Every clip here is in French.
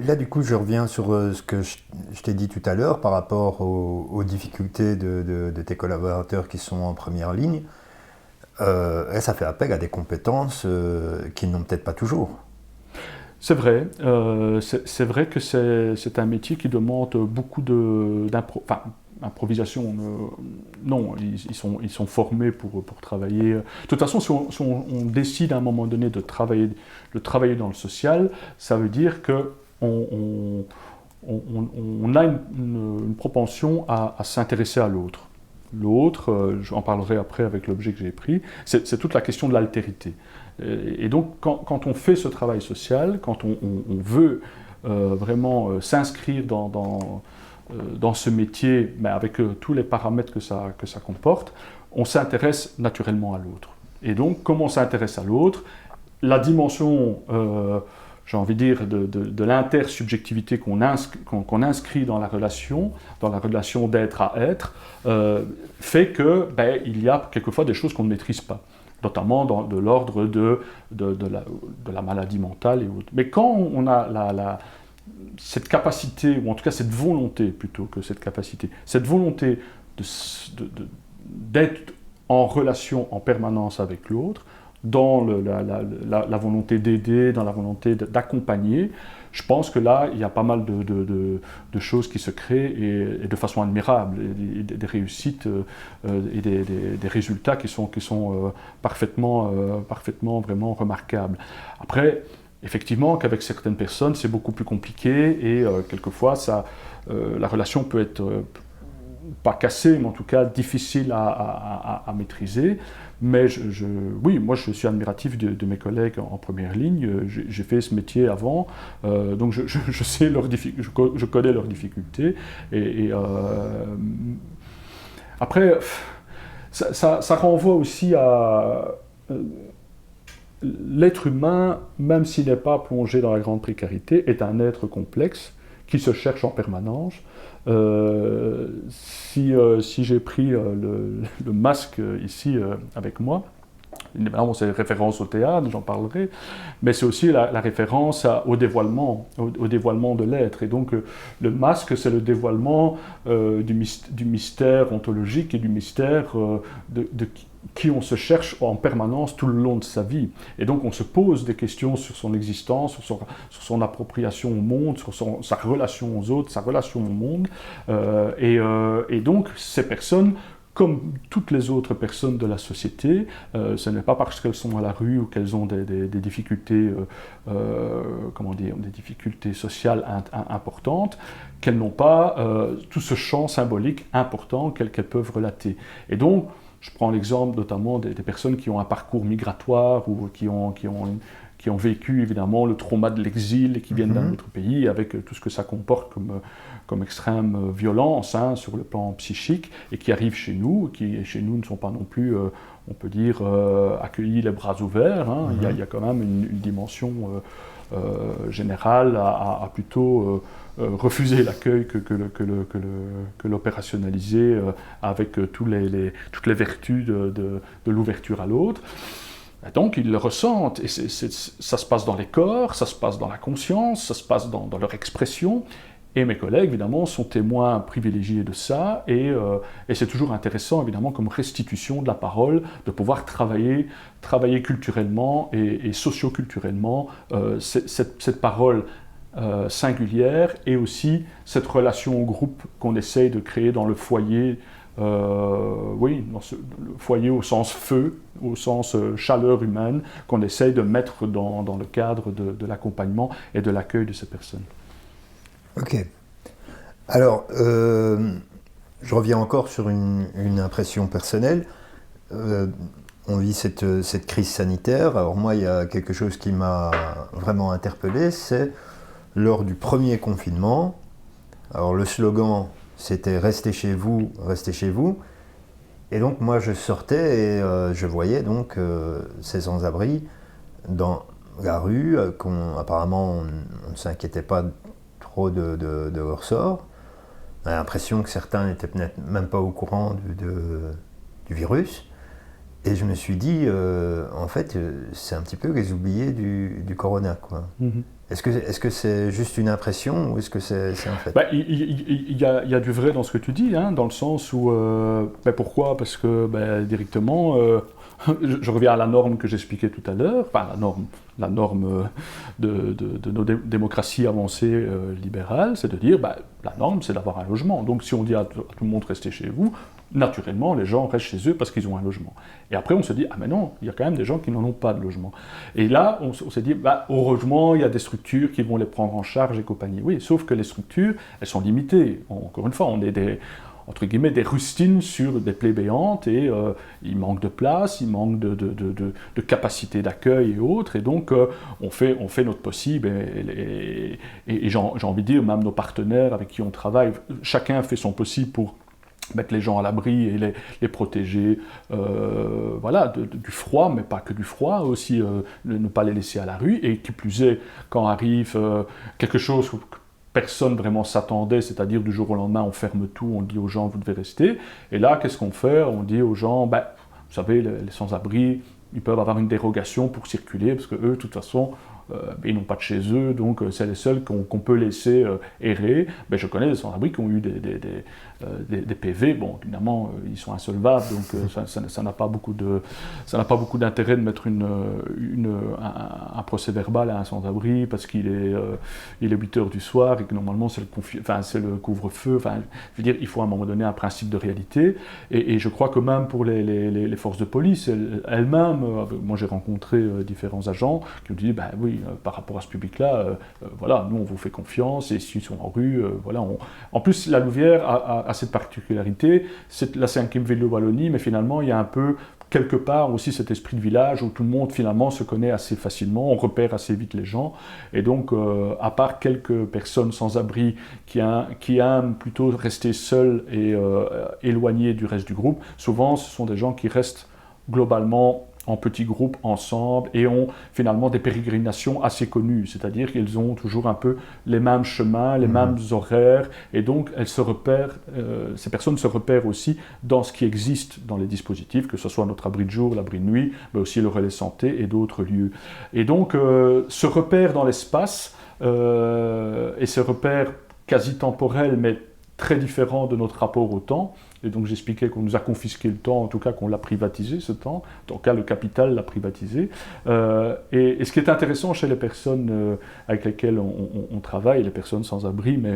là, du coup, je reviens sur ce que je t'ai dit tout à l'heure par rapport aux difficultés de tes collaborateurs qui sont en première ligne. Et ça fait appel à des compétences qu'ils n'ont peut-être pas toujours. C'est vrai, c'est vrai que c'est un métier qui demande beaucoup improvisation. Non, ils sont formés pour travailler. De toute façon, si on décide à un moment donné de travailler dans le social, ça veut dire que on a une propension à s'intéresser à l'autre. L'autre, j'en parlerai après avec l'objet que j'ai pris, c'est toute la question de l'altérité. Et donc, quand on fait ce travail social, quand on veut vraiment s'inscrire dans ce métier, mais avec tous les paramètres que ça comporte, on s'intéresse naturellement à l'autre. Et donc, comme on s'intéresse à l'autre, la dimension, j'ai envie de dire, de l'intersubjectivité qu'on inscrit dans la relation d'être à être, fait que il y a quelquefois des choses qu'on ne maîtrise pas, notamment de l'ordre de la maladie mentale et autres. Mais quand on a cette capacité, ou en tout cas cette volonté plutôt que cette capacité, cette volonté d'être en relation en permanence avec l'autre, dans la volonté d'aider, dans la volonté d'accompagner, je pense que là, il y a pas mal de choses qui se créent et de façon admirable, et des réussites et des résultats qui sont parfaitement vraiment remarquables. Après, effectivement, qu'avec certaines personnes, c'est beaucoup plus compliqué et quelquefois, la relation peut être pas cassée, mais en tout cas difficile à maîtriser. Mais oui, moi je suis admiratif de mes collègues en première ligne. J'ai fait ce métier avant, donc je sais je connais leurs difficultés. Après, ça renvoie aussi à l'être humain, même s'il n'est pas plongé dans la grande précarité, est un être complexe qui se cherche en permanence. Si j'ai pris le masque ici avec moi, évidemment c'est référence au théâtre, j'en parlerai, mais c'est aussi la référence au dévoilement de l'être. Et donc le masque, c'est le dévoilement du mystère ontologique et du mystère de qui on se cherche en permanence tout le long de sa vie. Et donc on se pose des questions sur son existence, sur son appropriation au monde, sur sa relation aux autres, sa relation au monde. Et donc ces personnes, comme toutes les autres personnes de la société, ce n'est pas parce qu'elles sont à la rue ou qu'elles ont des difficultés, des difficultés sociales importantes, qu'elles n'ont pas tout ce champ symbolique important qu'elles peuvent relater. Et donc, je prends l'exemple notamment des personnes qui ont un parcours migratoire ou qui ont vécu évidemment le trauma de l'exil et qui viennent d'un autre pays avec tout ce que ça comporte comme extrême violence sur le plan psychique et qui arrivent chez nous, qui chez nous ne sont pas non plus, on peut dire, accueillis les bras ouverts. Il y a quand même une dimension générale à plutôt refuser l'accueil que l'opérationnaliser avec toutes les vertus de l'ouverture à l'autre. Et donc ils le ressentent, et ça se passe dans les corps, ça se passe dans la conscience, ça se passe dans leur expression, et mes collègues évidemment sont témoins privilégiés de ça, et c'est toujours intéressant évidemment comme restitution de la parole, de pouvoir travailler culturellement et socio-culturellement cette parole singulière, et aussi cette relation au groupe qu'on essaye de créer dans le foyer, le foyer au sens feu, au sens chaleur humaine, qu'on essaye de mettre dans le cadre de l'accompagnement et de l'accueil de ces personnes. Ok. Alors, je reviens encore sur une impression personnelle. On vit cette crise sanitaire. Alors moi, il y a quelque chose qui m'a vraiment interpellé, c'est lors du premier confinement. Alors le slogan, c'était « Restez chez vous, restez chez vous ». Et donc moi, je sortais et je voyais donc ces sans-abri dans la rue, apparemment on ne s'inquiétait pas trop de leur sort. On a l'impression que certains n'étaient peut-être même pas au courant du virus. Et je me suis dit, en fait, c'est un petit peu les oubliés du corona, quoi. Est-ce que c'est juste une impression ou est-ce que c'est un fait? Il y a du vrai dans ce que tu dis, hein, dans le sens où... pourquoi? Parce que directement, je reviens à la norme que j'expliquais tout à l'heure, enfin la norme de nos démocraties avancées libérales, c'est de dire, la norme c'est d'avoir un logement. Donc si on dit à tout le monde restez chez vous, naturellement, les gens restent chez eux parce qu'ils ont un logement. Et après, on se dit, ah mais non, il y a quand même des gens qui n'en ont pas de logement. Et là, on s'est dit, heureusement, il y a des structures qui vont les prendre en charge et compagnie. Oui, sauf que les structures, elles sont limitées. Encore une fois, on est entre guillemets, des rustines sur des plébéantes et il manque de place, il manque de capacité d'accueil et autres. Et donc, on fait notre possible. Et j'ai envie de dire, même nos partenaires avec qui on travaille, chacun fait son possible pour mettre les gens à l'abri et les protéger du froid, mais pas que du froid, aussi ne pas les laisser à la rue, et qui plus est, quand arrive quelque chose que personne vraiment s'attendait, c'est-à-dire du jour au lendemain, on ferme tout, on dit aux gens, vous devez rester, et là, qu'est-ce qu'on fait? On dit aux gens, vous savez, les sans-abri, ils peuvent avoir une dérogation pour circuler, parce qu'eux, de toute façon, ils n'ont pas de chez eux, donc c'est les seuls qu'on peut laisser errer. Je connais des sans-abri qui ont eu des PV. Bon, évidemment, ils sont insolvables, donc ça n'a pas beaucoup d'intérêt de mettre un procès verbal à un sans-abri parce qu'il est 8 heures du soir et que normalement c'est le couvre-feu. Enfin, je veux dire, il faut à un moment donné un principe de réalité. Et je crois que même pour les forces de police elles-mêmes, moi j'ai rencontré différents agents qui ont dit, oui, par rapport à ce public-là, nous on vous fait confiance, et s'ils sont en rue, En plus, la Louvière a cette particularité, c'est la 5e ville de Wallonie, mais finalement il y a un peu, quelque part aussi, cet esprit de village où tout le monde finalement se connaît assez facilement, on repère assez vite les gens, et donc à part quelques personnes sans abri qui aiment plutôt rester seules et éloignées du reste du groupe, souvent ce sont des gens qui restent globalement en petits groupes ensemble et ont finalement des pérégrinations assez connues, c'est-à-dire qu'ils ont toujours un peu les mêmes chemins, les mêmes horaires, et donc elles se repèrent, ces personnes se repèrent aussi dans ce qui existe dans les dispositifs, que ce soit notre abri de jour, l'abri de nuit, mais aussi le relais santé et d'autres lieux. Et donc ce repère dans l'espace, et ce repère quasi temporel, mais très différent de notre rapport au temps. Et donc j'expliquais qu'on nous a confisqué le temps, en tout cas qu'on l'a privatisé ce temps, en tout cas le capital l'a privatisé. Et ce qui est intéressant chez les personnes avec lesquelles on travaille, les personnes sans abri, mais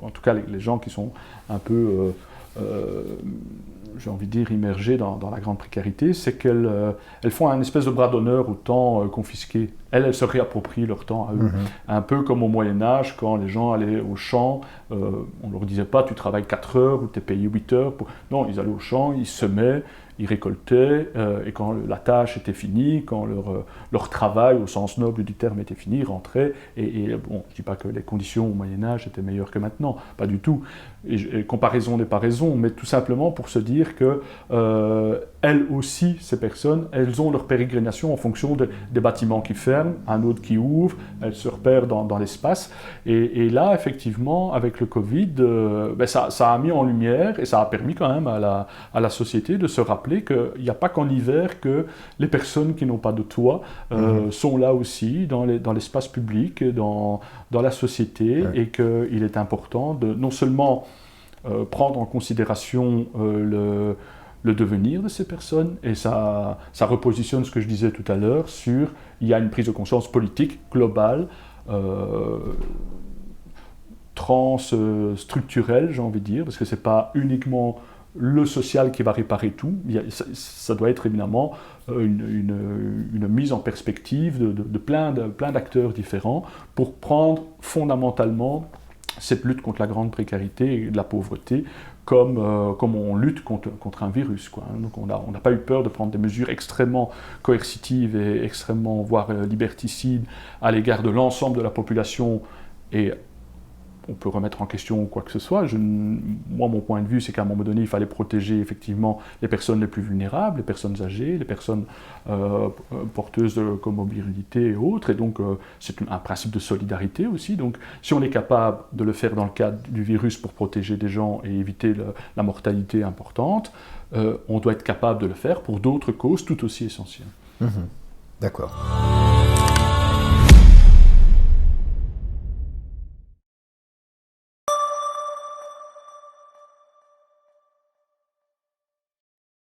en tout cas les gens qui sont un peu, j'ai envie de dire, immergées dans la grande précarité, c'est qu'elles font un espèce de bras d'honneur au temps confisqué. Elles se réapproprient leur temps à eux. Un peu comme au Moyen-Âge, quand les gens allaient au champ, on ne leur disait pas « tu travailles 4 heures » ou « tu es payé 8 heures ». Non, ils allaient au champ, ils semaient, ils récoltaient, et quand la tâche était finie, quand leur travail, au sens noble du terme, était fini, ils rentraient. Et bon, je ne dis pas que les conditions au Moyen-Âge étaient meilleures que maintenant, pas du tout. Et comparaison n'est pas raison, mais tout simplement pour se dire que elles aussi, ces personnes, elles ont leur pérégrination en fonction des bâtiments qui ferment, un autre qui ouvre, elles se repèrent dans l'espace. Et là, effectivement, avec le Covid, ça a mis en lumière, et ça a permis quand même à la société de se rappeler qu'il n'y a pas qu'en hiver que les personnes qui n'ont pas de toit sont là aussi, dans l'espace public, dans la société, et qu'il est important de non seulement prendre en considération le devenir de ces personnes, et ça repositionne ce que je disais tout à l'heure sur, il y a une prise de conscience politique globale, structurelle, j'ai envie de dire, parce que c'est pas uniquement le social qui va réparer tout, ça doit être évidemment une mise en perspective de plein d'acteurs différents pour prendre fondamentalement cette lutte contre la grande précarité et la pauvreté comme on lutte contre un virus, quoi. Donc on n'a pas eu peur de prendre des mesures extrêmement coercitives et extrêmement, voire liberticides à l'égard de l'ensemble de la population, et on peut remettre en question quoi que ce soit. Moi, mon point de vue, c'est qu'à un moment donné, il fallait protéger effectivement les personnes les plus vulnérables, les personnes âgées, les personnes porteuses de comorbidité et autres. Et donc, c'est un principe de solidarité aussi. Donc, si on est capable de le faire dans le cadre du virus pour protéger des gens et éviter la mortalité importante, on doit être capable de le faire pour d'autres causes tout aussi essentielles. D'accord.